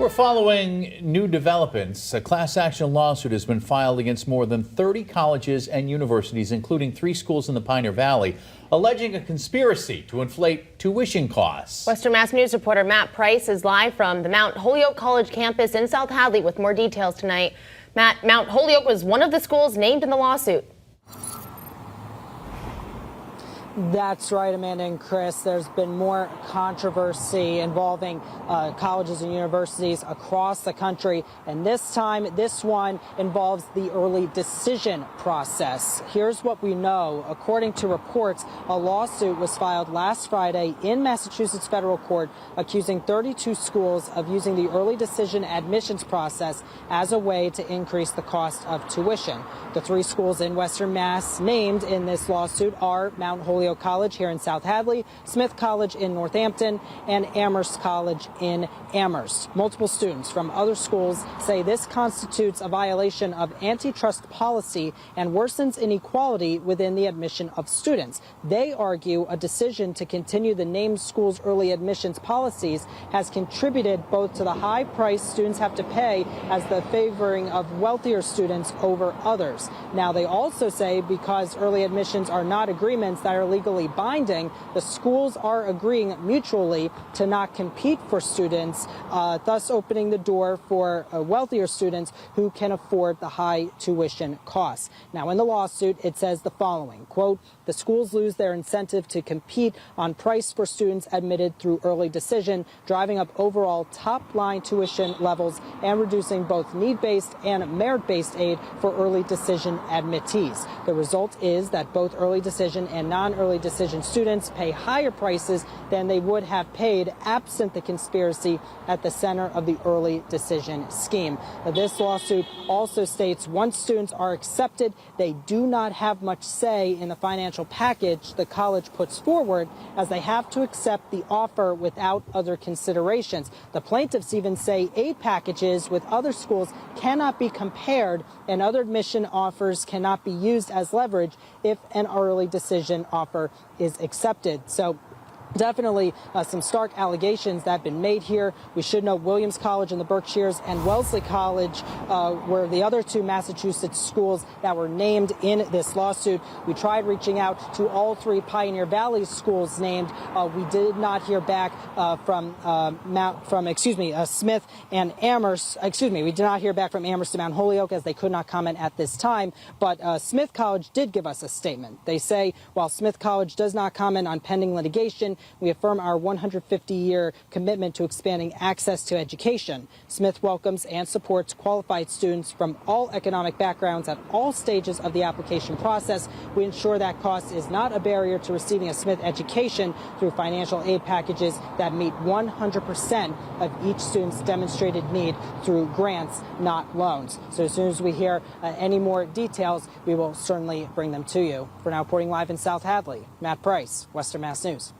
We're following new developments. A class action lawsuit has been filed against more than 30 colleges and universities, including 3 schools in the Pioneer Valley, alleging a conspiracy to inflate tuition costs. Western Mass News reporter Matt Price is live from the Mount Holyoke College campus in South Hadley with more details tonight. Matt, Mount Holyoke was one of the schools named in the lawsuit. That's right, Amanda and Chris. There's been more controversy involving colleges and universities across the country. And this time, this one involves the early decision process. Here's what we know. According to reports, a lawsuit was filed last Friday in Massachusetts federal court accusing 32 schools of using the early decision admissions process as a way to increase the cost of tuition. The 3 schools in Western Mass named in this lawsuit are Mount Holyoke College here in South Hadley, Smith College in Northampton, and Amherst College in Amherst. Multiple students from other schools say this constitutes a violation of antitrust policy and worsens inequality within the admission of students. They argue a decision to continue the named school's early admissions policies has contributed both to the high price students have to pay as the favoring of wealthier students over others. Now, they also say because early admissions are not agreements that are legally binding, the schools are agreeing mutually to not compete for students, thus opening the door for wealthier students who can afford the high tuition costs. Now, in the lawsuit, it says the following, quote, the schools lose their incentive to compete on price for students admitted through early decision, driving up overall top-line tuition levels and reducing both need-based and merit-based aid for early decision admittees. The result is that both early decision and non-early decision students pay higher prices than they would have paid absent the conspiracy at the center of the early decision scheme. This lawsuit also states once students are accepted, they do not have much say in the financial package the college puts forward, as they have to accept the offer without other considerations. The plaintiffs even say aid packages with other schools cannot be compared, and other admission offers cannot be used as leverage if an early decision offer is accepted. So definitely some stark allegations that have been made here. We should know Williams College in the Berkshires and Wellesley College were the other 2 Massachusetts schools that were named in this lawsuit. We tried reaching out to all 3 Pioneer Valley schools named. We did not hear back from Smith and Amherst. We did not hear back from Amherst and Mount Holyoke, as they could not comment at this time. But Smith College did give us a statement. They say while Smith College does not comment on pending litigation, we affirm our 150-year commitment to expanding access to education. Smith welcomes and supports qualified students from all economic backgrounds at all stages of the application process. We ensure that cost is not a barrier to receiving a Smith education through financial aid packages that meet 100% of each student's demonstrated need through grants, not loans. So as soon as we hear any more details, we will certainly bring them to you. For now, reporting live in South Hadley, Matt Price, Western Mass News.